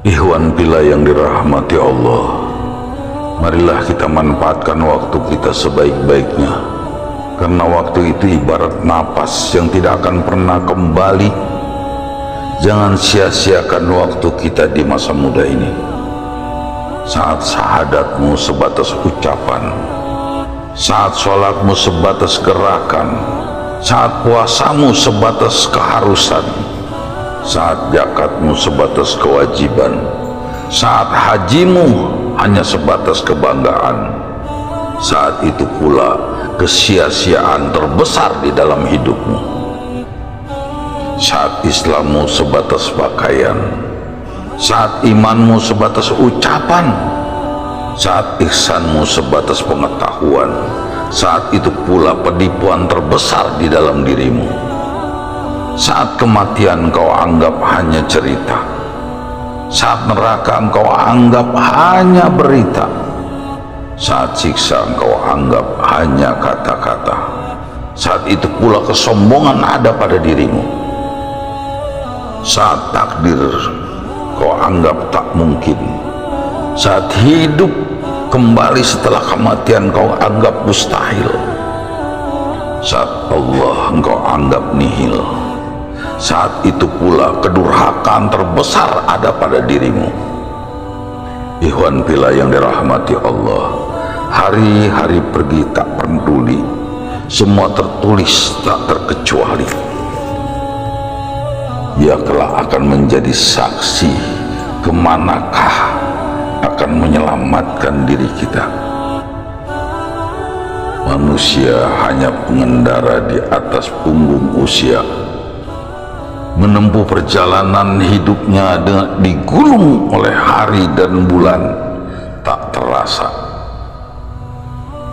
Ikhwan bila yang dirahmati Allah, marilah kita manfaatkan waktu kita sebaik-baiknya, karena waktu itu ibarat napas yang tidak akan pernah kembali. Jangan sia-siakan waktu kita di masa muda ini. Saat syahadatmu sebatas ucapan, saat sholatmu sebatas gerakan, saat puasamu sebatas keharusan, saat zakatmu sebatas kewajiban, saat hajimu hanya sebatas kebanggaan, saat itu pula kesia-siaan terbesar di dalam hidupmu. Saat Islammu sebatas pakaian, saat imanmu sebatas ucapan, saat ihsanmu sebatas pengetahuan, saat itu pula penipuan terbesar di dalam dirimu. Saat kematian kau anggap hanya cerita, saat neraka engkau anggap hanya berita, saat siksa engkau anggap hanya kata-kata, saat itu pula kesombongan ada pada dirimu. Saat takdir kau anggap tak mungkin, saat hidup kembali setelah kematian kau anggap mustahil, saat Allah engkau anggap nihil, saat itu pula kedurhakaan terbesar ada pada dirimu. Ikhwan bila yang dirahmati Allah, hari-hari pergi tak peduli, semua tertulis tak terkecuali. Ia kelak akan menjadi saksi kemanakah akan menyelamatkan diri kita. Manusia hanya pengendara di atas punggung usia, menempuh perjalanan hidupnya digulung oleh hari dan bulan tak terasa.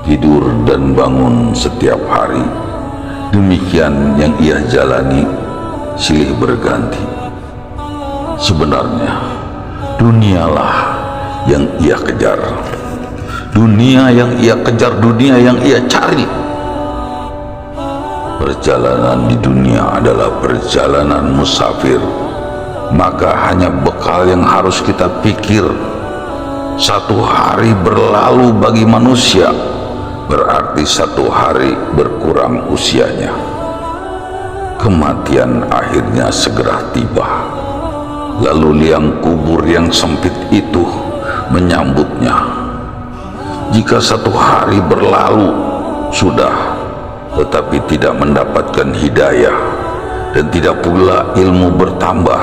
Tidur dan bangun setiap hari, demikian yang ia jalani silih berganti. Sebenarnya dunialah yang ia kejar, dunia yang ia kejar, dunia yang ia cari. Perjalanan di dunia adalah perjalanan musafir, maka hanya bekal yang harus kita pikir. Satu hari berlalu bagi manusia berarti satu hari berkurang usianya. Kematian akhirnya segera tiba, lalu liang kubur yang sempit itu menyambutnya. Jika satu hari berlalu sudah, tetapi tidak mendapatkan hidayah dan tidak pula ilmu bertambah,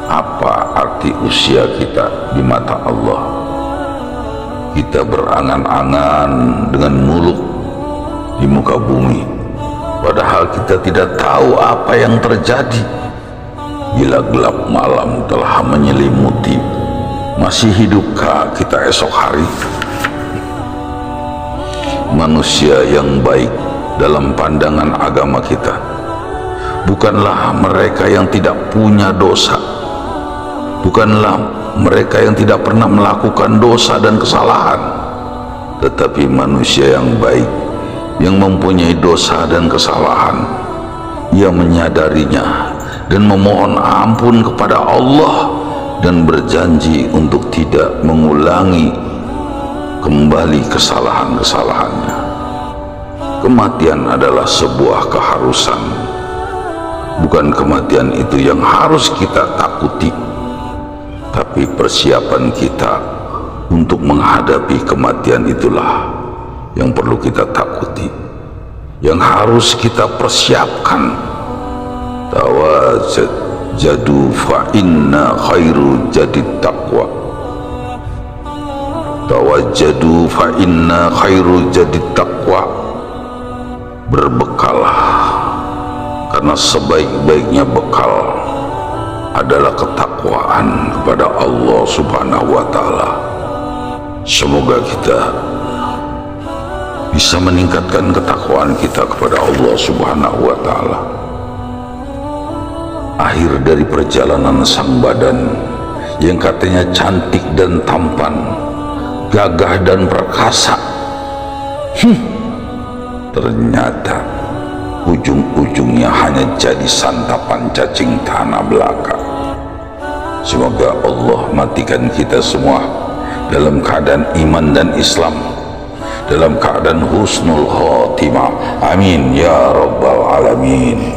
apa arti usia kita di mata Allah? Kita berangan-angan dengan muluk di muka bumi, padahal kita tidak tahu apa yang terjadi. Bila gelap malam telah menyelimuti, masih hidupkah kita esok hari? Manusia yang baik dalam pandangan agama kita bukanlah mereka yang tidak punya dosa, bukanlah mereka yang tidak pernah melakukan dosa dan kesalahan, tetapi manusia yang baik yang mempunyai dosa dan kesalahan, ia menyadarinya dan memohon ampun kepada Allah dan berjanji untuk tidak mengulangi kembali kesalahan-kesalahannya. Kematian adalah sebuah keharusan, bukan kematian itu yang harus kita takuti, tapi persiapan kita untuk menghadapi kematian itulah yang perlu kita takuti, yang harus kita persiapkan. Tawajjadu fa inna khairu jadi taqwa. Tawajjadu fa inna khairu jadi taqwa. Berbekalah, karena sebaik-baiknya bekal adalah ketakwaan kepada Allah Subhanahu wa Ta'ala. Semoga kita bisa meningkatkan ketakwaan kita kepada Allah Subhanahu wa Ta'ala. Akhir dari perjalanan sang badan yang katanya cantik dan tampan, gagah dan perkasa, ternyata ujung-ujungnya hanya jadi santapan cacing tanah belaka. Semoga Allah matikan kita semua dalam keadaan iman dan Islam, dalam keadaan husnul khatimah. Amin ya rabbal alamin.